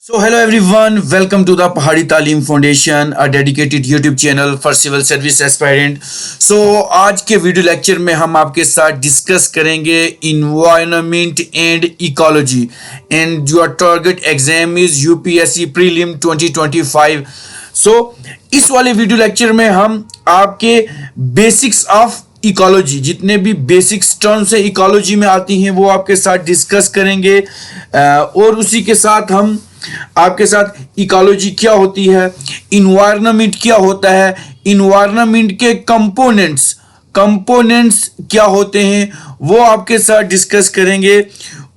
So hello everyone, welcome to the Pahari Talim Foundation, a dedicated YouTube channel for civil service aspirant. So आज के video lecture में हम आपके साथ discuss करेंगे environment and ecology and your target exam is UPSC Prelim 2025. So इस वाले video lecture में हम आपके बेसिक्स ऑफ इकोलॉजी, जितने भी बेसिक्स टर्म्स है इकोलॉजी में आती हैं वो आपके साथ डिस्कस करेंगे और उसी के साथ हम आपके साथ इकोलॉजी क्या होती है, इन्वायरमेंट क्या होता है, इन्वायरमेंट के कंपोनेंट्स क्या होते हैं वो आपके साथ डिस्कस करेंगे।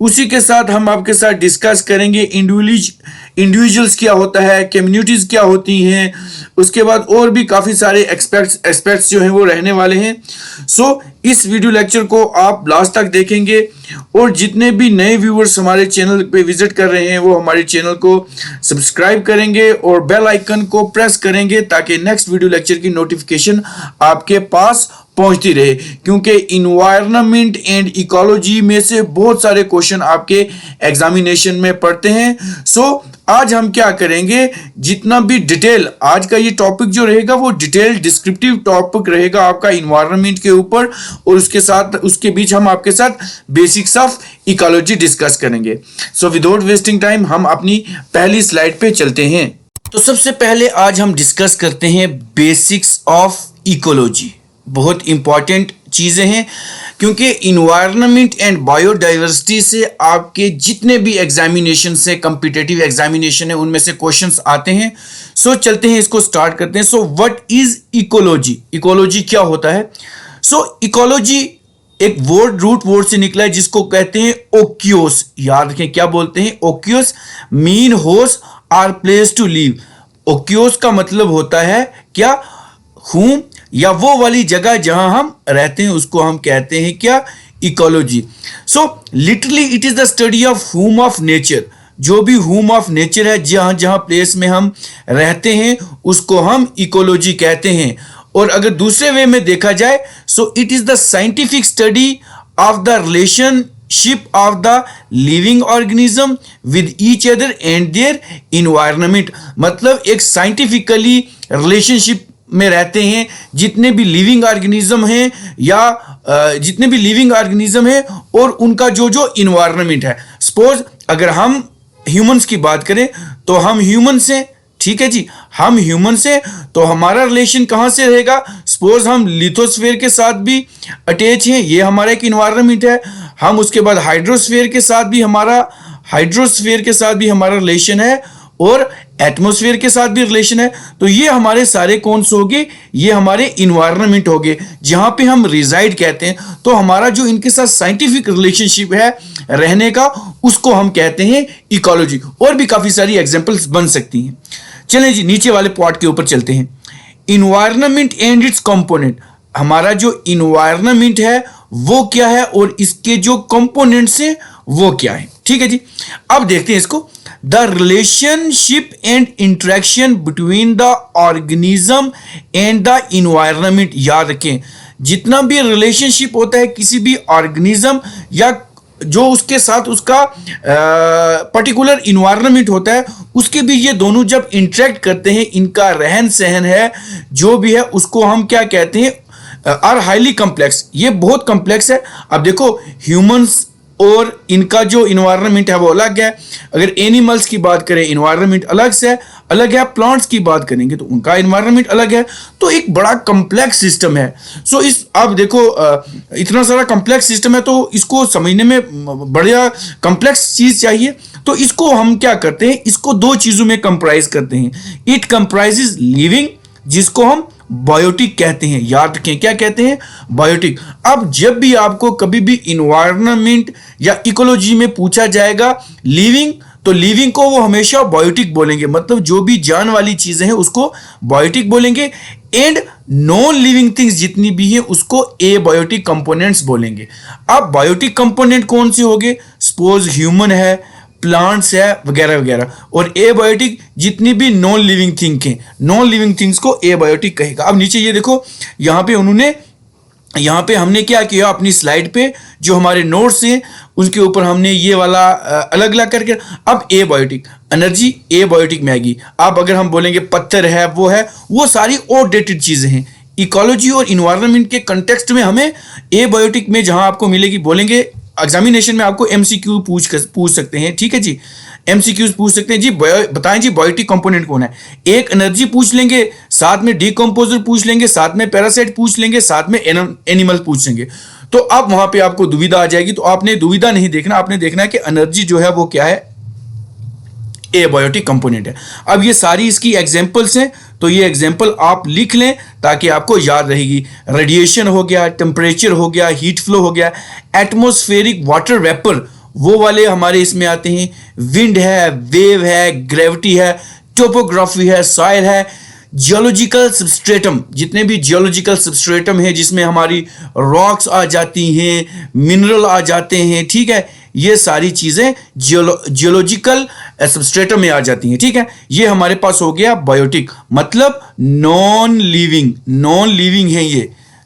उसी के साथ हम आपके साथ डिस्कस करेंगे इंडिविजुअल्स क्या होता है, कम्युनिटीज क्या होती हैं, उसके बाद और भी काफ़ी सारे एस्पेक्ट्स जो हैं वो रहने वाले हैं। सो इस वीडियो लेक्चर को आप लास्ट तक देखेंगे और जितने भी नए व्यूअर्स हमारे चैनल पे विजिट कर रहे हैं वो हमारे चैनल को सब्सक्राइब करेंगे और बेल आइकन को प्रेस करेंगे ताकि नेक्स्ट वीडियो लेक्चर की नोटिफिकेशन आपके पास पहुंचती रहे, क्योंकि इन्वायरमेंट एंड इकोलॉजी में से बहुत सारे क्वेश्चन आपके एग्जामिनेशन में पढ़ते हैं। सो आज हम क्या करेंगे, जितना भी डिटेल आज का ये टॉपिक जो रहेगा वो डिटेल डिस्क्रिप्टिव टॉपिक रहेगा आपका इन्वायरमेंट के ऊपर, और उसके साथ उसके बीच हम आपके साथ बेसिक्स ऑफ इकोलॉजी डिस्कस करेंगे। सो विदाउट वेस्टिंग टाइम हम अपनी पहली स्लाइड पे चलते हैं। तो सबसे पहले आज हम डिस्कस करते हैं बेसिक्स ऑफ इकोलॉजी। बहुत इंपॉर्टेंट चीज़ें हैं क्योंकि इन्वायरमेंट एंड बायोडाइवर्सिटी से आपके जितने भी एग्जामिनेशन से कम्पिटिटिव एग्जामिनेशन है उनमें से क्वेश्चंस आते हैं। सो चलते हैं, इसको स्टार्ट करते हैं। So what is ecology, ecology क्या होता है? सो इकोलॉजी एक रूट वर्ड से निकला है जिसको कहते हैं ओक्योस। याद रखें क्या बोलते हैं, ओक्योस मीन होस आर प्लेस टू लिव। ओक्योस का मतलब होता है क्या, होम या वो वाली जगह जहां हम रहते हैं उसको हम कहते हैं क्या, ecology. So literally it is the study of home of nature. जो भी होम ऑफ नेचर है, जहां जहां प्लेस में हम रहते हैं उसको हम इकोलॉजी कहते हैं। और अगर दूसरे वे में देखा जाए so it is the scientific study of the relationship of the living organism with each other and their environment. मतलब एक साइंटिफिकली रिलेशनशिप में रहते हैं जितने भी लिविंग ऑर्गेनिज्म हैं या जितने भी लिविंग ऑर्गेनिज्म हैं और उनका जो जो इन्वायरमेंट है। सपोज अगर हम ह्यूमंस की बात करें तो हम ह्यूमन से, ठीक है जी, हम ह्यूमन से तो हमारा रिलेशन कहाँ से रहेगा? सपोज हम लिथोस्फीयर के साथ भी अटैच हैं, ये हमारा एक इन्वायरमेंट है। हम उसके बाद हाइड्रोस्फीयर के साथ भी हमारा रिलेशन है और एटमॉस्फेयर के साथ भी रिलेशन है। तो ये हमारे सारे कौन से होंगे, ये हमारे इन्वायरमेंट होंगे जहां पे हम रिजाइड कहते हैं। तो हमारा जो इनके साथ साइंटिफिक रिलेशनशिप है रहने का उसको हम कहते हैं इकोलॉजी। और भी काफी सारी एग्जांपल्स बन सकती हैं। चलें जी नीचे वाले पार्ट के ऊपर चलते हैं। Environment and it's component. हमारा जो इन्वायरमेंट है वो क्या है और इसके जो कंपोनेंट्स हैं वो क्या है, ठीक है जी। अब देखते हैं इसको। The relationship and interaction between the organism and the environment। याद रखें जितना भी रिलेशनशिप होता है किसी भी ऑर्गेनिज्म या जो उसके साथ उसका पर्टिकुलर इन्वायरमेंट होता है उसके भी ये दोनों जब इंटरेक्ट करते हैं, इनका रहन सहन है जो भी है उसको हम क्या कहते हैं, आर हाईली कम्प्लेक्स। ये बहुत कम्प्लेक्स है। अब देखो ह्यूमंस और इनका जो इन्वायरमेंट है वो अलग है। अगर एनिमल्स की बात करें इन्वायरमेंट अलग है। प्लांट्स की बात करेंगे तो उनका इन्वायरमेंट अलग है। तो एक बड़ा कम्प्लेक्स सिस्टम है। सो इस अब देखो इतना सारा कम्प्लेक्स सिस्टम है तो इसको समझने में बढ़िया कम्प्लेक्स चीज चाहिए। तो इसको हम क्या करते हैं, इसको दो चीजों में कंप्राइज करते हैं। इट कंप्राइजेज लिविंग, जिसको हम बायोटिक कहते हैं। याद रखें क्या कहते हैं, बायोटिक। अब जब भी आपको कभी भी इन्वायरमेंट या इकोलॉजी में पूछा जाएगा लिविंग, तो लिविंग को वो हमेशा बायोटिक बोलेंगे, मतलब जो भी जान वाली चीजें हैं उसको बायोटिक बोलेंगे। एंड नॉन लिविंग थिंग्स जितनी भी हैं उसको एबायोटिक कंपोनेंट्स बोलेंगे। अब बायोटिक कंपोनेंट कौन से होंगे? सपोज ह्यूमन है, प्लांट्स है वगैरह वगैरह। और एबायोटिक जितनी भी नॉन लिविंग थिंग हैं, नॉन लिविंग थिंग्स को एबायोटिक कहेगा। अब नीचे ये देखो यहाँ पे उन्होंने यहाँ पे हमने क्या किया, अपनी स्लाइड पे जो हमारे नोट्स हैं उसके ऊपर हमने ये वाला अलग अलग करके, अब एबायोटिक एनर्जी, एबायोटिक मैगी। अब अगर हम बोलेंगे पत्थर है, वो सारी आउटडेटेड चीज़ें हैं। इकोलॉजी और इन्वायरमेंट के कंटेक्स्ट में हमें एबायोटिक में जहाँ आपको मिलेगी, बोलेंगे एग्जामिनेशन में आपको एमसीक्यू पूछ सकते हैं, ठीक है जी, एमसीक्यूज पूछ सकते हैं जी, बताएं जी बायोटिक कंपोनेंट कौन है। एक एनर्जी पूछ लेंगे, साथ में डिकम्पोजर पूछ लेंगे, साथ में पैरासाइट पूछ लेंगे, साथ में एनिमल पूछ लेंगे। तो अब वहां पे आपको दुविधा आ जाएगी। तो आपने दुविधा नहीं देखना, आपने देखना है कि एनर्जी जो है वो क्या है, एबायोटिक कंपोनेंट है। अब ये सारी इसकी एग्जांपल्स हैं, तो ये एग्जांपल आप लिख लें ताकि आपको याद रहेगी। रेडिएशन हो गया, टेम्परेचर हो गया, हीट फ्लो हो गया, एटमॉस्फेरिक वाटर वेपर वो वाले हमारे इसमें आते हैं, विंड है, वेव है, ग्रेविटी है, टोपोग्राफी है, सॉइल है, जियोलॉजिकल सबस्ट्रेटम, जितने भी जियोलॉजिकल सबस्ट्रेटम है जिसमें हमारी रॉक्स आ जाती हैं, मिनरल आ जाते हैं, ठीक है, ये सारी चीजें जियोलॉजिकल सबस्ट्रेटम में आ जाती हैं, ठीक है। ये हमारे पास हो गया बायोटिक, मतलब नॉन लिविंग है,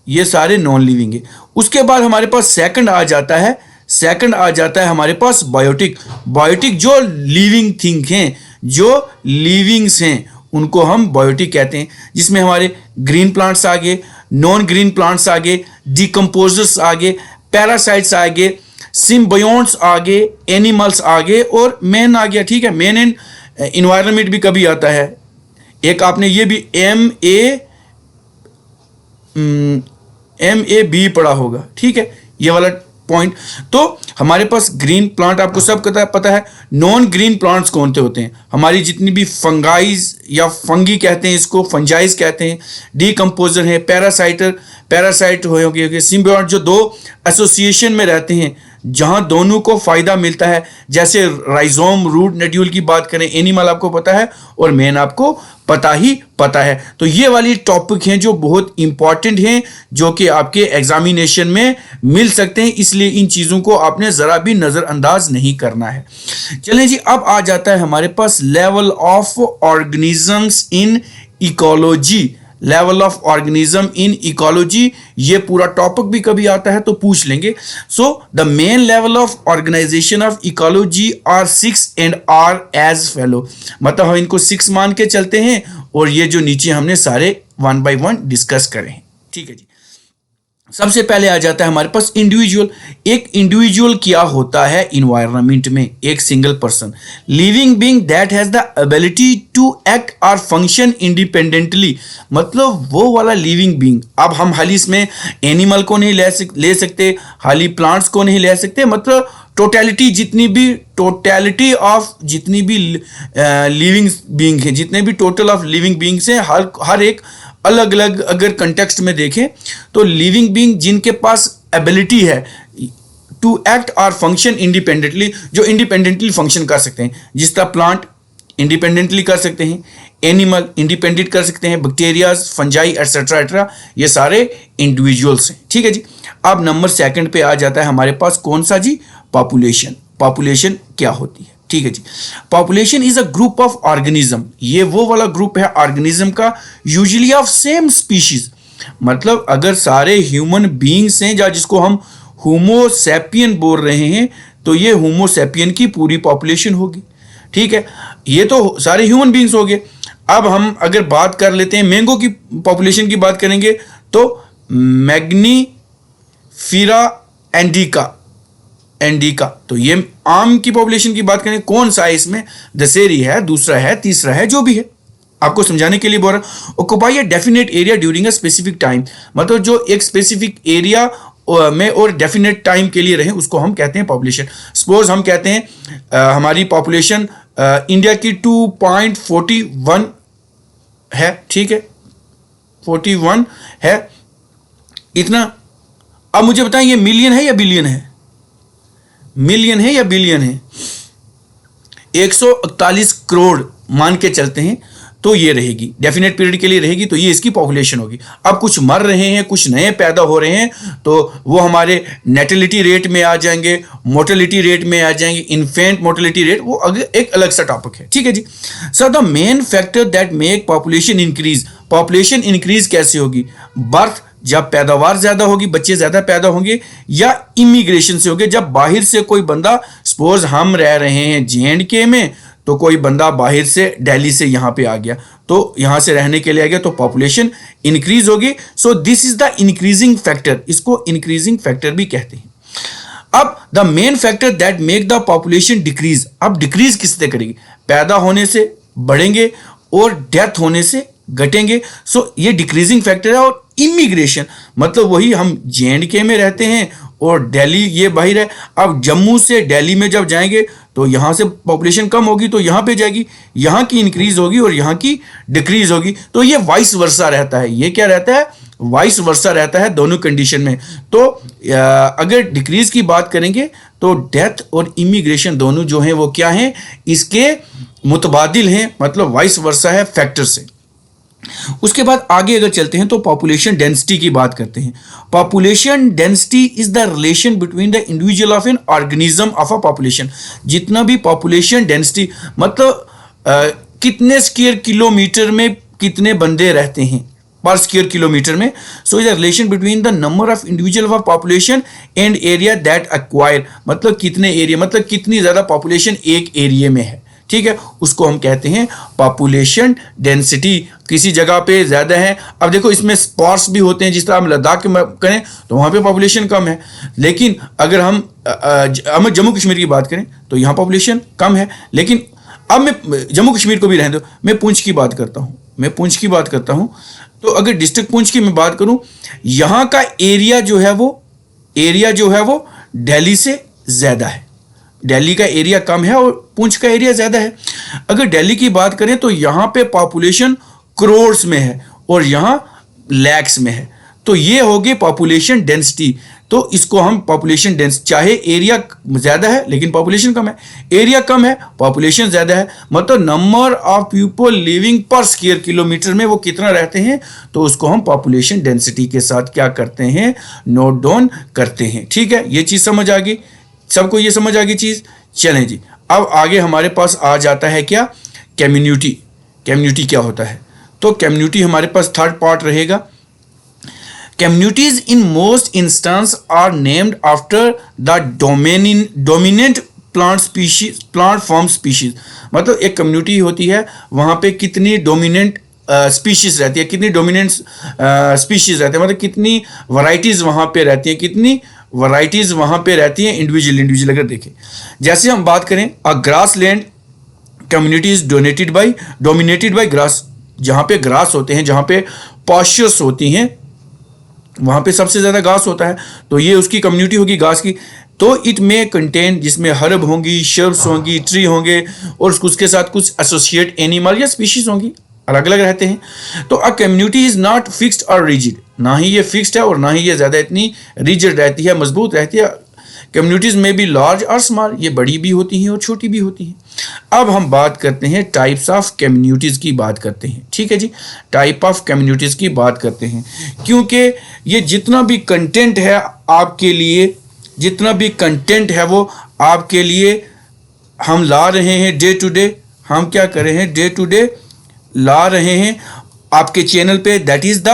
ये सारे नॉन लिविंग है। उसके बाद हमारे पास सेकंड आ जाता है हमारे पास बायोटिक जो लिविंग थिंग हैं, जो लिविंग्स हैं, उनको हम बायोटिक कहते हैं, जिसमें हमारे ग्रीन प्लांट्स आ गए, नॉन ग्रीन प्लांट्स आ गए, डिकम्पोजर्स आ गए, पैरासाइट्स आ गए, सिम्बायोन्ट्स आ गए, एनिमल्स आ गए और मैन आ गया, ठीक है। मैन एंड इन्वायरमेंट भी कभी आता है। एक आपने ये भी MAB पढ़ा होगा, ठीक है, ये वाला पॉइंट। तो हमारे पास ग्रीन प्लांट आपको सब पता है। नॉन ग्रीन प्लांट्स कौन से होते हैं, हमारी जितनी भी फंगाइज या फंगी कहते हैं, इसको फंजाइज कहते हैं, डीकम्पोजर है, पैरासाइट हो गए, सिम्बायोट, जो दो एसोसिएशन में रहते हैं जहां दोनों को फायदा मिलता है, जैसे राइजोम, रूट, नड्यूल की बात करें, एनिमल आपको पता है और मेन आपको पता है। तो ये वाली टॉपिक हैं जो बहुत इंपॉर्टेंट हैं, जो कि आपके एग्जामिनेशन में मिल सकते हैं, इसलिए इन चीजों को आपने जरा भी नजरअंदाज नहीं करना है। चलें जी, अब आ जाता है हमारे पास level of organisms in ecology. Level of organism in ecology, ये पूरा टॉपिक भी कभी आता है तो पूछ लेंगे। So the main level of organisation of ecology are 6 and are as follow, मतलब हम इनको 6 मान के चलते हैं और ये जो नीचे हमने सारे 1 बाय 1 डिस्कस करें, ठीक है जी। सबसे पहले आ जाता है हमारे पास इंडिविजुअल। एक इंडिविजुअल क्या होता है इन्वायरमेंट में, एक single person, living being that has the ability to act और फंक्शन इंडिपेंडेंटली, मतलब वो वाला लिविंग बीइंग। अब हम हाली इसमें एनिमल को नहीं ले सकते, हाली प्लांट्स को नहीं ले सकते, मतलब टोटलिटी ऑफ जितनी भी लिविंग बीइंग है, जितने भी टोटल ऑफ लिविंग बीइंग्स हैं, हर एक अलग अलग अगर कंटेक्स्ट में देखें तो लिविंग बीइंग जिनके पास एबिलिटी है टू एक्ट और फंक्शन इंडिपेंडेंटली, जो इंडिपेंडेंटली फंक्शन कर सकते हैं, जिस तरह प्लांट इंडिपेंडेंटली कर सकते हैं, एनिमल इंडिपेंडेंट कर सकते हैं, बैक्टीरियाज, फंजाई एटसेट्रा, ये सारे इंडिविजुअल्स हैं, ठीक है जी। अब नंबर 2 पे आ जाता है हमारे पास कौन सा जी, पॉपुलेशन। पॉपुलेशन क्या होती है, ठीक है जी। Population is a group of organism, ये वो वाला ग्रुप है ऑर्गेनिज्म का, यूजुअली ऑफ सेम स्पीशीज, मतलब अगर सारे ह्यूमन बीइंग्स हैं, या जिसको हम होमोसैपियन बोल रहे हैं, तो ये होमोसैपियन की पूरी पॉपुलेशन होगी, ठीक है। ये तो सारे ह्यूमन बीइंग्स हो गए। अब हम अगर बात कर लेते हैं मैंगो की पॉपुलेशन की बात करेंगे तो मैग्नीफेरा इंडिका, तो ये आम की पॉपुलेशन की बात करें, कौन सा है इसमें, दशहरी है, दूसरा है, तीसरा है, जो भी है, आपको समझाने के लिए बोल रहा हूं। Occupy a definite area during a specific time, मतलब जो एक स्पेसिफिक एरिया में और डेफिनेट टाइम के लिए रहे, उसको हम कहते हैं पॉपुलेशन। सपोज हम कहते हैं हमारी पॉपुलेशन इंडिया की 2.41 है, ठीक है, 41 है इतना। अब मुझे बताएं ये मिलियन है या बिलियन है, मिलियन है या बिलियन है, 141 करोड़ मान के चलते हैं, तो ये रहेगी डेफिनेट पीरियड के लिए रहेगी, तो ये इसकी पॉपुलेशन होगी। अब कुछ मर रहे हैं, कुछ नए पैदा हो रहे हैं, तो वो हमारे नेटिलिटी रेट में आ जाएंगे, मोर्टेलिटी रेट में आ जाएंगे, इन्फेंट मोर्टेलिटी रेट, वो एक अलग सा टॉपिक है, ठीक है जी। So the main factor that make population increase, population increase कैसे होगी, बर्थ जब पैदावार ज्यादा होगी, बच्चे ज्यादा पैदा होंगे, या इमिग्रेशन से होंगे, जब बाहर से कोई बंदा, सपोज हम रह रहे हैं J&K में, तो कोई बंदा बाहर से दिल्ली से यहाँ पे आ गया, तो यहाँ से रहने के लिए आ गया, तो पॉपुलेशन इंक्रीज होगी। So this is the increasing factor, इसको इंक्रीजिंग फैक्टर भी कहते हैं। अब the main factor that make the population decrease, अब डिक्रीज किससे करेगी, पैदा होने से बढ़ेंगे और डेथ होने से घटेंगे। सो ये डिक्रीजिंग फैक्टर है। और इमिग्रेशन मतलब वही हम J&K में रहते हैं और दिल्ली ये बाहर है, अब जम्मू से दिल्ली में जब जाएंगे तो यहाँ से पॉपुलेशन कम होगी तो यहाँ पे जाएगी, यहाँ की इंक्रीज होगी और यहाँ की डिक्रीज होगी। तो ये वाइस वर्सा रहता है, ये क्या रहता है, वाइस वर्सा रहता है दोनों कंडीशन में। तो अगर डिक्रीज की बात करेंगे तो डेथ और इमिग्रेशन दोनों जो हैं वो क्या हैं, इसके मुतबादिल हैं, मतलब वाइस वर्सा है फैक्टर से। उसके बाद आगे अगर चलते हैं तो पॉपुलेशन डेंसिटी की बात करते हैं। Population density is the relation between the individual of an organism of a population. जितना भी पॉपुलेशन डेंसिटी मतलब कितने स्क्वायर किलोमीटर में कितने बंदे रहते हैं पर स्क्वायर किलोमीटर में। So is the relation between the number of individual of population and area that acquire, मतलब कितने एरिया, मतलब कितनी ज्यादा पॉपुलेशन एक एरिया में है, ठीक है, उसको हम कहते हैं पॉपुलेशन डेंसिटी। किसी जगह पे ज्यादा है, अब देखो इसमें स्पॉट्स भी होते हैं, जिस तरह हम लद्दाख में करें तो वहां पे पॉपुलेशन कम है, लेकिन अगर हम जम्मू कश्मीर की बात करें तो यहाँ पॉपुलेशन कम है। लेकिन अब मैं जम्मू कश्मीर को भी रहने दो, मैं पुंछ की बात करता हूँ, तो अगर डिस्ट्रिक्ट पुंछ की मैं बात करूं, यहाँ का एरिया जो है वो दिल्ली से ज्यादा है, दिल्ली का एरिया कम है और पुंछ का एरिया ज्यादा है। अगर दिल्ली की बात करें तो यहाँ पे पॉपुलेशन करोड़्स में है और यहाँ लैक्स में है, तो ये होगी पॉपुलेशन डेंसिटी। तो इसको हम पॉपुलेशन डेंसिटी, चाहे एरिया ज्यादा है लेकिन पॉपुलेशन कम है, एरिया कम है पॉपुलेशन ज्यादा है, मतलब नंबर ऑफ पीपल लिविंग पर स्क्वायर किलोमीटर में वो कितना रहते हैं, तो उसको हम पॉपुलेशन डेंसिटी के साथ क्या करते हैं, नोट डाउन करते हैं। ठीक है, ये चीज समझ आ गई सबको, ये समझ आ गई चीज। चलें जी, अब आगे हमारे पास आ जाता है क्या, कम्युनिटी। कम्युनिटी क्या होता है, तो कम्युनिटी हमारे पास थर्ड पार्ट रहेगा। Communities in most instances are named after the dominant plant form species। मतलब एक कम्युनिटी होती है, वहाँ पे कितनी डोमिनेंट स्पीशीज रहती है, कितनी डोमिनेंट स्पीशीज रहती है, मतलब कितनी वैरायटीज वहाँ पे रहती हैं, कितनी वैरायटीज वहाँ पे रहती हैं इंडिविजुअल। अगर देखें, जैसे हम बात करें अ grass land community is dominated by grass, जहाँ पे ग्रास होते हैं, जहाँ पे पॉस्चर्स होती हैं, वहाँ पे सबसे ज़्यादा घास होता है, तो ये उसकी कम्युनिटी होगी घास की। तो इट में कंटेन, जिसमें हर्ब होंगी, शर्ब्स होंगी, ट्री होंगे और उसके साथ कुछ एसोसिएट एनिमल या स्पीशीज होंगी, अलग अलग रहते हैं। तो a community is not fixed और रिजिड, ना ही ये फिक्स्ड है और ना ही ये ज़्यादा इतनी रिजिड रहती है, मजबूत रहती है। कम्युनिटीज में भी लार्ज और स्मॉल, ये बड़ी भी होती हैं और छोटी भी होती हैं। अब हम बात करते हैं टाइप्स ऑफ कम्युनिटीज की बात करते हैं। ठीक है जी, टाइप ऑफ कम्युनिटीज की बात करते हैं, क्योंकि ये जितना भी कंटेंट है आपके लिए, जितना भी कंटेंट है वो आपके लिए हम ला रहे हैं डे टू डे, हम क्या कर रहे हैं, डे टू डे ला रहे हैं आपके चैनल पे। दैट इज द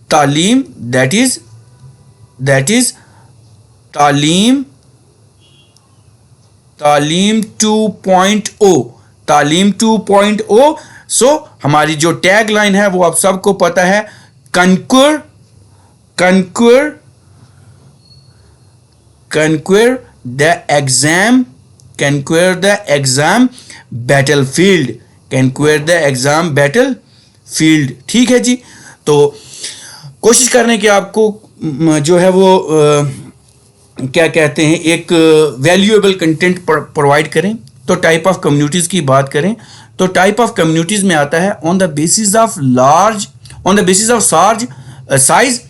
तालीम, दैट इज तालीम 2.0, तालीम 2.0। सो हमारी जो टैग लाइन है वो आप सबको पता है, conquer the exam battlefield। ठीक है जी, तो कोशिश करने की आपको जो है वो क्या कहते हैं, एक वैल्यूएबल कंटेंट प्रोवाइड करें। तो टाइप ऑफ कम्युनिटीज की बात करें तो टाइप ऑफ कम्युनिटीज में आता है on the basis of size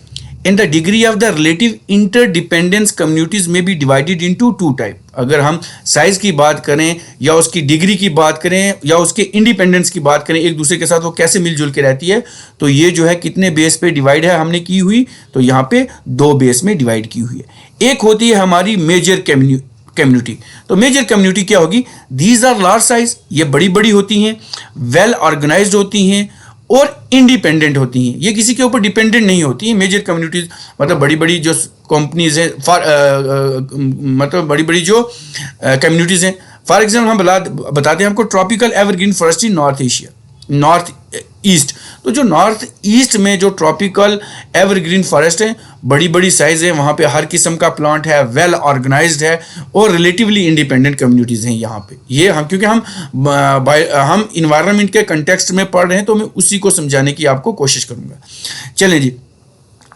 and the degree of the relative interdependence communities में be divided into two type. अगर हम साइज की बात करें या उसकी डिग्री की बात करें या उसके इंडिपेंडेंस की बात करें, एक दूसरे के साथ वो कैसे मिलजुल के रहती है, तो ये जो है कितने बेस पे डिवाइड है हमने की हुई, तो यहाँ पे 2 बेस में डिवाइड की हुई है। एक होती है हमारी मेजर कम्युनिटी। तो मेजर कम्युनिटी क्या होगी, दीज आर लार्ज साइज, ये बड़ी बड़ी होती हैं, वेल ऑर्गेनाइज्ड होती हैं और इंडिपेंडेंट होती हैं, ये किसी के ऊपर डिपेंडेंट नहीं होती हैं। मेजर कम्युनिटीज मतलब बड़ी बड़ी जो कंपनीज हैं, मतलब बड़ी बड़ी जो कम्युनिटीज हैं। फॉर एग्जाम्पल हम बताते हैं आपको ट्रॉपिकल एवरग्रीन फॉरेस्ट इन नॉर्थ एशिया, नॉर्थ ईस्ट। तो जो नॉर्थ ईस्ट में जो ट्रॉपिकल एवरग्रीन फॉरेस्ट है, बड़ी बड़ी साइज है, वहाँ पे हर किस्म का प्लांट है, वेल ऑर्गेनाइज्ड है और रिलेटिवली इंडिपेंडेंट कम्युनिटीज़ हैं यहाँ पे। ये हम क्योंकि हम इन्वायरमेंट के कंटेक्स्ट में पढ़ रहे हैं, तो मैं उसी को समझाने की आपको कोशिश करूँगा। चलें जी,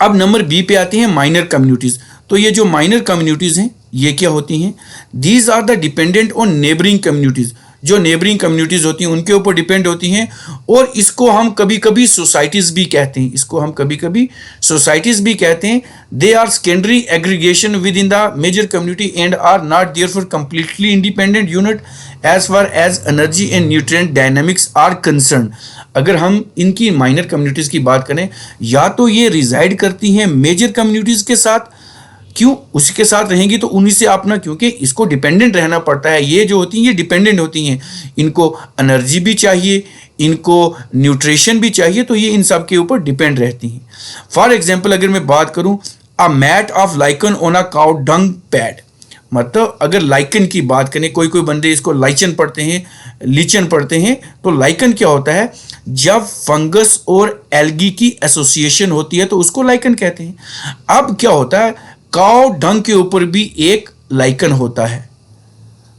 अब नंबर बी पे आती हैं माइनर कम्युनिटीज़। तो ये जो माइनर कम्युनिटीज़ हैं ये क्या होती हैं? These are the dependent on neighbouring communities. जो नेबरिंग कम्युनिटीज़ होती हैं उनके ऊपर डिपेंड होती हैं, और इसको हम कभी कभी सोसाइटीज़ भी कहते हैं, इसको हम कभी कभी सोसाइटीज़ भी कहते हैं। They are secondary aggregation within the major community and are not therefore completely independent unit as far as energy and nutrient dynamics are concern. अगर हम इनकी माइनर कम्युनिटीज़ की बात करें, या तो ये रिजाइड करती हैं मेजर कम्युनिटीज़ के साथ, क्यों उसके साथ रहेंगी तो उन्हीं से अपना, क्योंकि इसको डिपेंडेंट रहना पड़ता है। ये जो होती हैं ये डिपेंडेंट होती हैं, इनको एनर्जी भी चाहिए, इनको न्यूट्रिशन भी चाहिए, तो ये इन सब के ऊपर डिपेंड रहती हैं। फॉर एग्जांपल अगर मैं बात करूं, a mat of lichen on a cow dung pad, मतलब अगर लाइकन की बात करें, कोई कोई बंदे इसको लाइचन पढ़ते हैं, लीचन पढ़ते हैं, तो लाइकन क्या होता है? जब फंगस और एल्गी की एसोसिएशन होती है तो उसको लाइकन कहते हैं। अब क्या होता है, काउ डंग के ऊपर भी एक लाइकन होता है,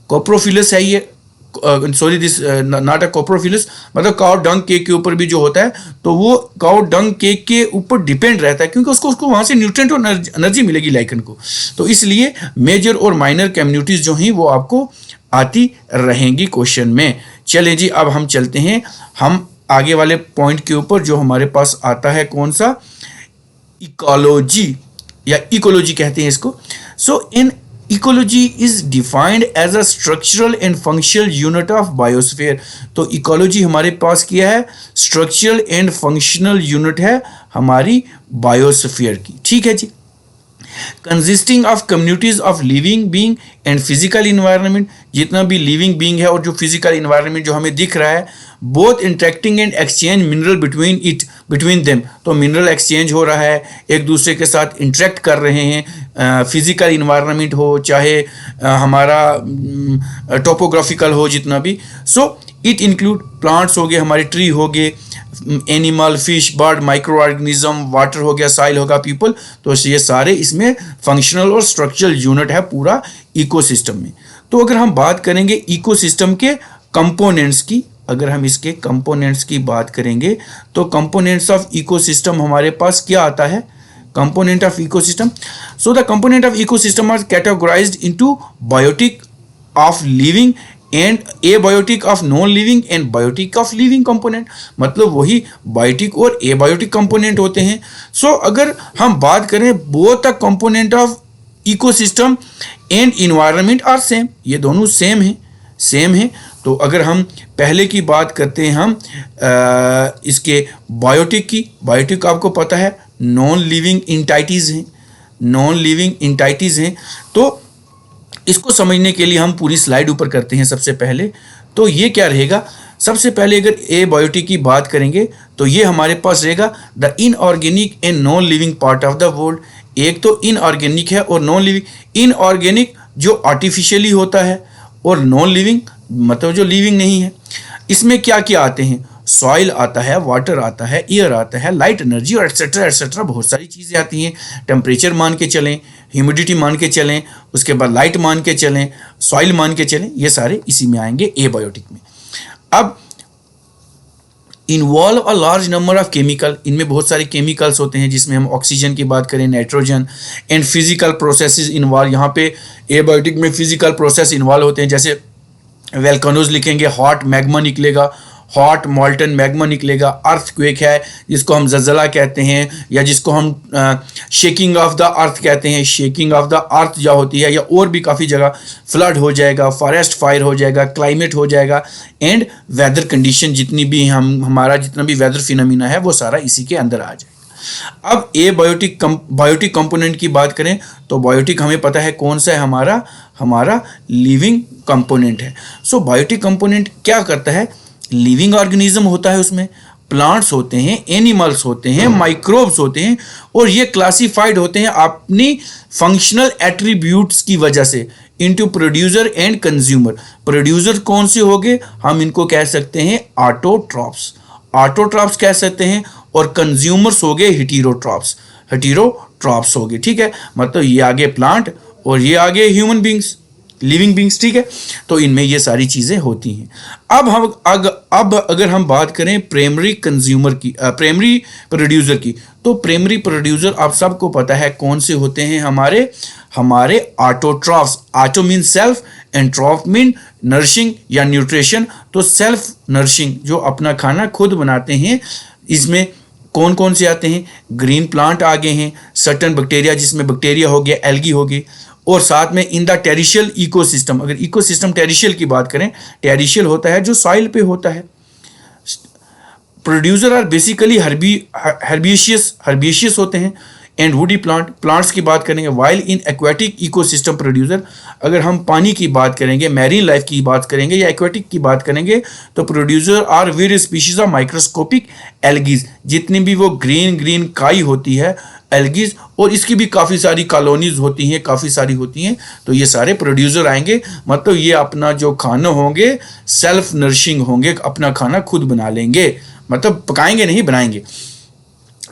कोप्रोफिलस है ये, सॉरी दिस नॉट अ कोप्रोफिलस, मतलब काउ डंग केक के ऊपर भी जो होता है, तो वो काउ डंग केक के ऊपर डिपेंड रहता है, क्योंकि उसको वहां से न्यूट्रिएंट और एनर्जी मिलेगी लाइकन को। तो इसलिए मेजर और माइनर कम्युनिटीज जो हैं वो आपको आती रहेंगी क्वेश्चन में। चलें जी, अब हम चलते हैं हम आगे वाले पॉइंट के ऊपर, जो हमारे पास आता है कौन सा? इकोलॉजी, या इकोलॉजी कहते हैं इसको। So in ecology is defined as a structural and functional unit of biosphere. तो इकोलॉजी हमारे पास क्या है? स्ट्रक्चरल एंड फंक्शनल यूनिट है हमारी बायोस्फीयर की, ठीक है जी। Consisting of communities of living being and physical environment, जितना भी लिविंग बीइंग है और जो फिजिकल इन्वायरमेंट जो हमें दिख रहा है, both interacting and exchange mineral between them. तो मिनरल एक्सचेंज हो रहा है, एक दूसरे के साथ इंटरेक्ट कर रहे हैं, फिजिकल इन्वायरमेंट हो चाहे हमारा टोपोग्राफिकल हो, जितना भी। सो इट इंक्लूड प्लांट्स हो गए, हमारे ट्री हो गए, animal, fish, bird, micro organism, water हो गया, सॉइल होगा, पीपल। तो ये सारे इसमें फंक्शनल और स्ट्रक्चरल यूनिट है पूरा इकोसिस्टम में। तो अगर हम बात करेंगे इकोसिस्टम के कंपोनेंट्स की, अगर हम इसके कंपोनेंट्स की बात करेंगे, तो कंपोनेंट्स ऑफ इकोसिस्टम हमारे पास क्या आता है? Component of ecosystem. So the component of ecosystem are categorised into biotic of living and abiotic of non living and biotic of living component, मतलब वही बायोटिक और एबायोटिक कंपोनेंट होते हैं। सो अगर हम बात करें, both the component of ecosystem and environment are same, ये दोनों सेम है। तो अगर हम पहले की बात करते हैं, हम इसके बायोटिक की, बायोटिक आपको पता है नॉन लिविंग इंटाइटीज हैं। तो इसको समझने के लिए हम पूरी स्लाइड ऊपर करते हैं सबसे पहले। तो ये क्या रहेगा? सबसे पहले अगर एबायोटिक की बात करेंगे तो ये हमारे पास रहेगा the inorganic and non living part of the world. एक तो इनऑर्गेनिक है और नॉन लिविंग। इनऑर्गेनिक जो आर्टिफिशियली होता है, और नॉन लिविंग मतलब जो लिविंग नहीं है। इसमें क्या क्या आते हैं? सॉइल आता है, वाटर आता है, एयर आता है, लाइट एनर्जी और एटसेट्रा एटसेट्रा, बहुत सारी चीज़ें आती हैं। टेम्परेचर मान के चलें, ह्यूमिडिटी मान के चलें, उसके बाद लाइट मान के चलें, सॉइल मान के चलें, ये सारे इसी में आएंगे एबायोटिक में। अब involve a large number of chemical, इनमें बहुत सारे केमिकल्स होते हैं, जिसमें हम ऑक्सीजन की बात करें, nitrogen, and physical processes involve. यहाँ पे एबायोटिक में फिजिकल प्रोसेस इन्वॉल्व होते हैं, जैसे वेल्कनोज लिखेंगे, हॉट मैग्मा निकलेगा, हॉट मॉल्टन मैग्मा निकलेगा। अर्थक्वेक है जिसको हम ज़लज़ला कहते हैं, या जिसको हम शेकिंग ऑफ द अर्थ कहते हैं। शेकिंग ऑफ द अर्थ जो होती है, या और भी काफ़ी जगह फ्लड हो जाएगा, फॉरेस्ट फायर हो जाएगा, क्लाइमेट हो जाएगा, एंड वेदर कंडीशन जितनी भी हमारा जितना भी वेदर फिनोमिना है वो सारा इसी के अंदर आ जाएगा। अब बायोटिक कंपोनेंट की बात करें तो बायोटिक हमें पता है कौन सा है, हमारा लिविंग कंपोनेंट है। सो बायोटिक कंपोनेंट क्या करता है? लिविंग ऑर्गेनिज्म होता है उसमें, प्लांट्स होते हैं, एनिमल्स होते हैं, माइक्रोब्स होते हैं, और ये क्लासिफाइड होते हैं अपनी फंक्शनल एट्रीब्यूट्स की वजह से into producer and consumer. Producer कौन से होंगे, हम इनको कह सकते हैं ऑटोट्रॉप्स, ऑटोट्रॉप्स कह सकते हैं, और कंज्यूमर्स हो गए हेटेरोट्रॉप्स, हेटेरोट्रॉप्स हो गए। ठीक है, मतलब ये आगे प्लांट और ये आगे ह्यूमन बींग्स, लिविंग बींग्स। ठीक है, तो इनमें ये सारी चीज़ें होती हैं। अब अगर हम बात करें प्राइमरी कंज्यूमर की, प्राइमरी प्रोड्यूसर की, तो प्राइमरी प्रोड्यूसर आप सबको पता है कौन से होते हैं, हमारे autotrophs. Auto mean self and ट्रॉफ mean nourishing या न्यूट्रिशन। तो सेल्फ नरिशिंग जो अपना खाना खुद बनाते हैं, इसमें कौन कौन से आते हैं, ग्रीन प्लांट आ गए हैं, सर्टन बैक्टीरिया जिसमें बैक्टीरिया हो गया, एल्गी हो गई, और साथ में इन द टेरिशियल इकोसिस्टम। अगर इकोसिस्टम टेरिशियल की बात करें, टेरिशियल होता है जो सॉइल पे होता है। प्रोड्यूसर आर बेसिकली हर्बिशियस होते हैं, एंड वुडी प्लांट्स की बात करेंगे। While in aquatic ecosystem producer, अगर हम पानी की बात करेंगे, मैरीन लाइफ की बात करेंगे या एक्वेटिक की बात करेंगे, तो producer are various species of microscopic algae. जितनी भी वो ग्रीन काई होती है एल्गीज, और इसकी भी काफ़ी सारी कॉलोनीज होती हैं, काफ़ी सारी होती हैं, तो ये सारे प्रोड्यूसर आएंगे। मतलब ये अपना जो खाना होंगे सेल्फ नरिशिंग होंगे, अपना खाना खुद बना लेंगे, मतलब पकाएंगे नहीं, बनाएंगे।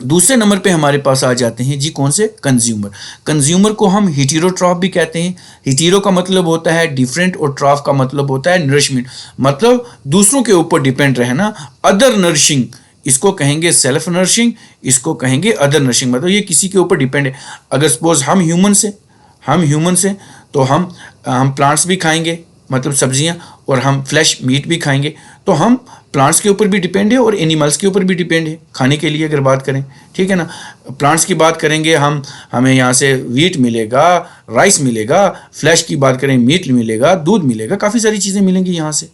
दूसरे नंबर पे हमारे पास आ जाते हैं जी कौन से, कंज्यूमर। कंज्यूमर को हम हेटेरोट्रॉफ भी कहते हैं। हेटेरो का मतलब होता है डिफरेंट, और ट्रॉफ का मतलब होता है नरिशमेंट, मतलब दूसरों के ऊपर डिपेंड रहना। अदर नरिशिंग, इसको कहेंगे सेल्फ नरिशिंग, इसको कहेंगे अदर नरिशिंग, मतलब ये किसी के ऊपर डिपेंड है। अगर सपोज हम ह्यूमन से तो हम प्लांट्स भी खाएंगे, मतलब सब्जियां, और हम फ्लैश मीट भी खाएंगे, तो हम प्लांट्स के ऊपर भी डिपेंड है और एनिमल्स के ऊपर भी डिपेंड है खाने के लिए अगर बात करें। ठीक है ना, प्लांट्स की बात करेंगे हमें यहाँ से वीट मिलेगा, राइस मिलेगा, फ्लैश की बात करें मीट मिलेगा, दूध मिलेगा, काफ़ी सारी चीज़ें मिलेंगी यहाँ से।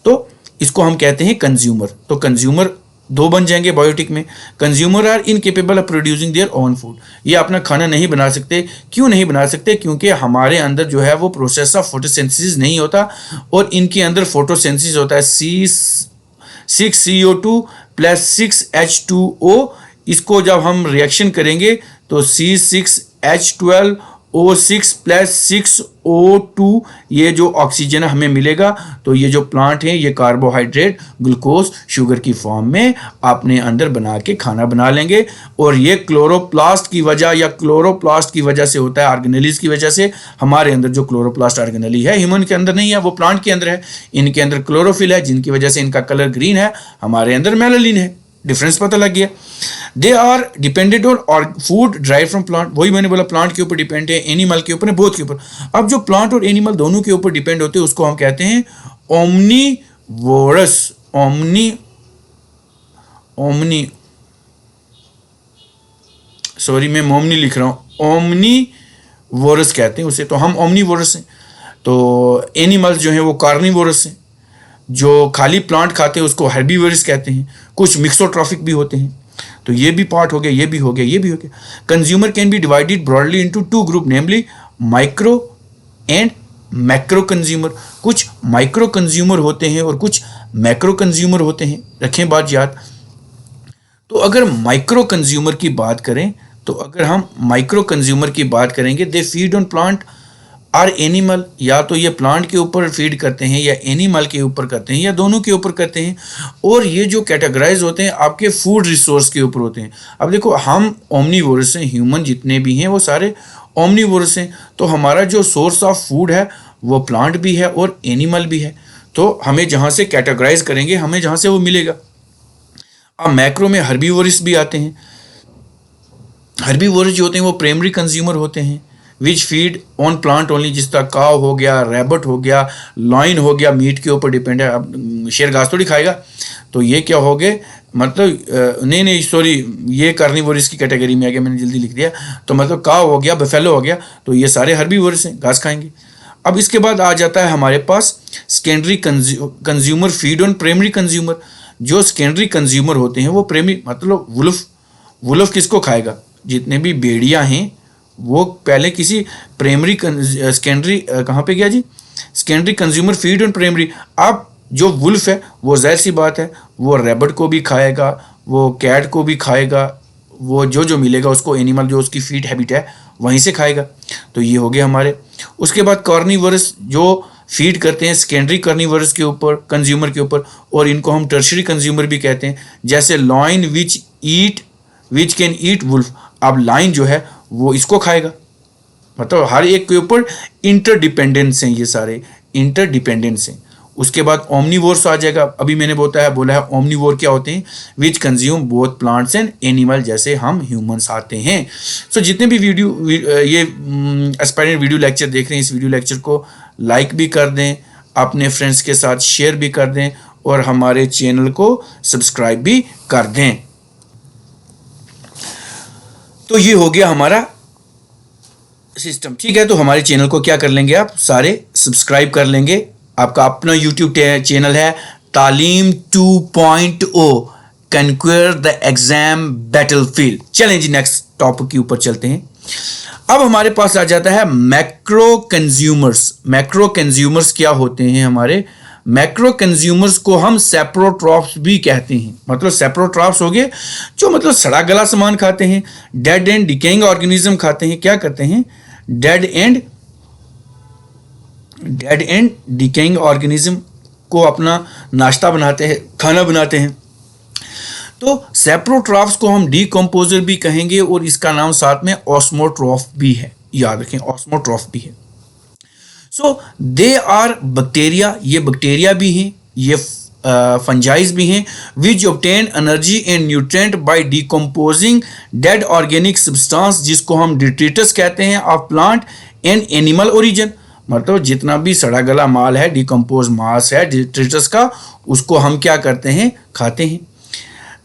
तो इसको हम कहते हैं कंज्यूमर। तो कंज्यूमर दो बन जाएंगे बायोटिक में। Consumer are incapable of producing their own food, ये अपना खाना नहीं बना सकते। क्यों नहीं बना सकते, क्योंकि हमारे अंदर जो है वो प्रोसेस ऑफ फोटोसिंथेसिस नहीं होता, और इनके अंदर फोटोसिंथेसिस होता है C6CO2 प्लस 6H2O। इसको जब हम रिएक्शन करेंगे तो C6H12O6 प्लस 6O2, ये जो ऑक्सीजन हमें मिलेगा, तो ये जो प्लांट है ये कार्बोहाइड्रेट, ग्लूकोज, शुगर की फॉर्म में अपने अंदर बना के खाना बना लेंगे। और ये क्लोरोप्लास्ट की वजह से होता है, ऑर्गेनेलीज की वजह से। हमारे अंदर जो क्लोरोप्लास्ट ऑर्गेनेली है, ह्यूमन के अंदर नहीं है, वो प्लांट के अंदर है। इनके अंदर क्लोरोफिल है, जिनकी वजह से इनका कलर ग्रीन है, हमारे अंदर मेलानिन है। डिफरेंस पता लग गया। दे आर डिपेंडेंट ऑन और फूड ड्राइव फ्रॉम प्लांट, वही मैंने बोला प्लांट के ऊपर डिपेंड है, एनिमल के ऊपर है, बोथ के ऊपर। अब जो प्लांट और एनिमल दोनों के ऊपर डिपेंड होते हैं उसको हम कहते हैं ओमनीवोरस। सॉरी मैं मोमनी लिख रहा हूँ, ओमनीवोरस कहते हैं उसे, तो हम ओमनीवोरस हैं। तो एनिमल्स जो हैं वो कार्निवोरस हैं, जो खाली प्लांट खाते हैं उसको हर्बीवोरस कहते हैं। कुछ मिक्सोट्रॉफिक भी होते हैं, तो ये भी पार्ट हो गया, ये भी हो गया। Consumer can be divided broadly into two group, namely micro and macro consumer. कुछ माइक्रो कंज्यूमर होते हैं और कुछ मैक्रो कंज्यूमर होते हैं, रखें बात याद। तो अगर माइक्रो कंज्यूमर की बात करें, तो अगर हम माइक्रो कंज्यूमर की बात करेंगे, दे फीड ऑन प्लांट और एनिमल, या तो ये प्लांट के ऊपर फीड करते हैं या एनिमल के ऊपर करते हैं या दोनों के ऊपर करते हैं। और ये जो कैटेगराइज होते हैं आपके फूड रिसोर्स के ऊपर होते हैं। अब देखो हम ओमनीवोरस हैं, ह्यूमन जितने भी हैं वो सारे ओमनीवोरस हैं, तो हमारा जो सोर्स ऑफ फूड है वो प्लांट भी है और एनिमल भी है। तो हमें जहाँ से कैटेगराइज करेंगे, हमें जहाँ से वो मिलेगा। अब मैक्रो में हर्बीवोरस भी आते हैं। हर्बीवोरस जो होते हैं वो प्राइमरी कंज्यूमर होते हैं, which feed on plant only, जिस तरह काव हो गया, रैबट हो गया, लॉइन हो गया, मीट के ऊपर डिपेंड है। अब शेर घास थोड़ी खाएगा, तो ये क्या हो गए, मतलब नहीं सॉरी, ये कार्निवोरस की कैटेगरी में आ गया, मैंने जल्दी लिख दिया। तो मतलब काव हो गया, बफेलो हो गया, तो ये सारे हर्बीवोरस हैं, घास खाएंगे। अब इसके बाद आ जाता है हमारे पास secondary consumer feed on primary consumer. जो सेकेंडरी कंज्यूमर होते हैं वो प्राइमरी, मतलब वुल्फ किसको खाएगा, जितने भी भेड़िया हैं वो पहले किसी प्राइमरी सेकेंडरी कहाँ पे गया जी, secondary consumer feed on primary. अब जो वुल्फ है वो जाहिर सी बात है वो रैबिट को भी खाएगा, वो कैट को भी खाएगा, वो जो मिलेगा उसको एनिमल जो उसकी फीड हैबिट है वहीं से खाएगा। तो ये हो गया हमारे। उसके बाद कार्निवरस जो फीड करते हैं सेकेंडरी कार्निवरस के ऊपर, कंज्यूमर के ऊपर, और इनको हम टर्शरी कंज्यूमर भी कहते हैं, जैसे lion which can eat wolf. अब लाइन जो है वो इसको खाएगा, मतलब हर एक के ऊपर इंटरडिपेंडेंस हैं, ये सारे इंटरडिपेंडेंस हैं। उसके बाद ओमनीवोर्स आ जाएगा। अभी मैंने बोला है ओमनीवोर क्या होते हैं, विच consume both plants and animal, जैसे हम ह्यूमंस आते हैं। सो जितने भी ये एस्पायरेंट वीडियो लेक्चर देख रहे हैं, इस वीडियो लेक्चर को लाइक भी कर दें, अपने फ्रेंड्स के साथ शेयर भी कर दें, और हमारे चैनल को सब्सक्राइब भी कर दें। तो ये हो गया हमारा सिस्टम, ठीक है। तो हमारे चैनल को क्या कर लेंगे, आप सारे सब्सक्राइब कर लेंगे। आपका अपना यूट्यूब चैनल है तालीम 2.0 कंक्वेयर द एग्जाम बैटलफील्ड। चलें जी, नेक्स्ट टॉपिक के ऊपर चलते हैं। अब हमारे पास आ जाता है मैक्रो कंज्यूमर्स। मैक्रो कंज्यूमर्स क्या होते हैं हमारे? मैक्रो कंज्यूमर्स को हम सेप्रोट्रॉप्स भी कहते हैं। मतलब सेप्रोट्रॉप्स हो गए जो मतलब सड़ा गला सामान खाते हैं, डेड एंड डिकेइंग ऑर्गेनिज्म खाते हैं। क्या करते हैं? डेड एंड डिकेइंग ऑर्गेनिज्म को अपना नाश्ता बनाते हैं, खाना बनाते हैं। तो सेप्रोट्रॉप्स को हम डीकम्पोजर भी कहेंगे, और इसका नाम साथ में ऑस्मोट्रॉफ भी है, याद रखें, ऑस्मोट्रॉफ भी है। सो दे आर बैक्टीरिया, ये बैक्टीरिया भी हैं, ये फंजाइज भी हैं, which obtain energy and nutrient by decomposing dead organic substance, जिसको हम डिट्रीटस कहते हैं, of plant and animal origin. मतलब जितना भी सड़ा गला माल है, डिकम्पोज मास है डिट्रीटस का, उसको हम क्या करते हैं? खाते हैं।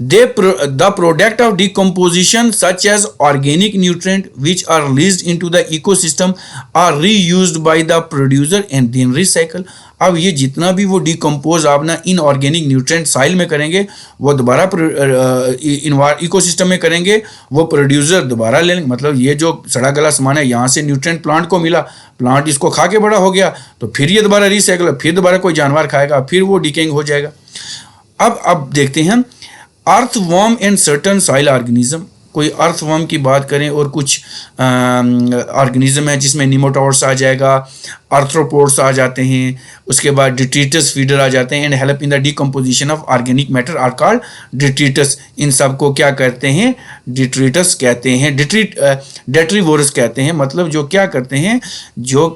The product of decomposition such as organic nutrient which are released into the ecosystem are reused by the producer and then recycle। अब ये जितना भी वो डिकम्पोज आप ना इनऑर्गेनिक न्यूट्रिएंट साइल में करेंगे, वो दोबारा इकोसिस्टम में करेंगे, वो प्रोड्यूसर दोबारा ले लेंगे। मतलब ये जो सड़ा गला सामान है, यहाँ से न्यूट्रिएंट प्लांट को मिला, प्लांट इसको खा के बड़ा हो गया, तो फिर ये दोबारा रिसाइकल, फिर दोबारा कोई जानवर खाएगा, फिर वो डिकेइंग हो जाएगा। अब देखते हैं हम earthworm and certain soil organism. कोई अर्थवर्म की बात करें और कुछ ऑर्गेनिज्म है जिसमें निमोटोड्स आ जाएगा, आर्थ्रोपोड्स आ जाते हैं, उसके बाद डिट्रीटस फीडर आ जाते हैं, and help in the decomposition of organic matter are called detritus. इन सब को क्या कहते हैं? डिट्रीटस कहते हैं, डेट्रीवोरस कहते हैं। मतलब जो क्या करते हैं, जो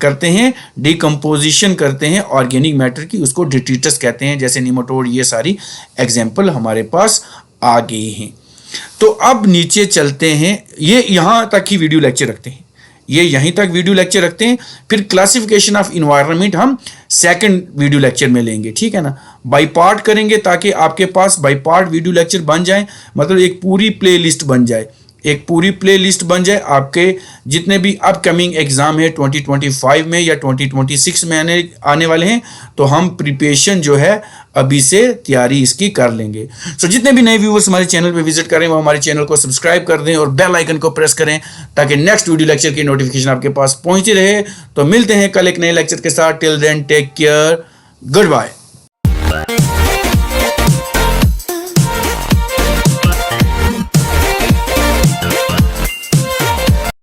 करते हैं डिकम्पोजिशन करते हैं ऑर्गेनिक मैटर की, उसको डिट्रीटस कहते हैं। जैसे निमोटोड, ये सारी एग्जाम्पल हमारे पास आ गई हैं। तो अब नीचे चलते हैं, ये यहाँ तक ही वीडियो लेक्चर रखते हैं, ये यहीं तक वीडियो लेक्चर रखते हैं। फिर क्लासिफिकेशन ऑफ इन्वायरमेंट हम सेकंड वीडियो लेक्चर में लेंगे, ठीक है ना। बाई पार्ट करेंगे ताकि आपके पास बाई पार्ट वीडियो लेक्चर बन जाए, मतलब एक पूरी प्ले लिस्ट बन जाए, एक पूरी प्ले लिस्ट बन जाए। आपके जितने भी अपकमिंग एग्ज़ाम है 2025 में या 2026 में आने वाले हैं, तो हम प्रिपरेशन जो है अभी से तैयारी इसकी कर लेंगे। सो जितने भी नए व्यूवर्स हमारे चैनल पे विजिट करें, वो हमारे चैनल को सब्सक्राइब कर दें और बेल आइकन को प्रेस करें, ताकि नेक्स्ट वीडियो लेक्चर की नोटिफिकेशन आपके पास पहुंचती रहे। तो मिलते हैं कल एक नए लेक्चर के साथ। Till then take care, good bye.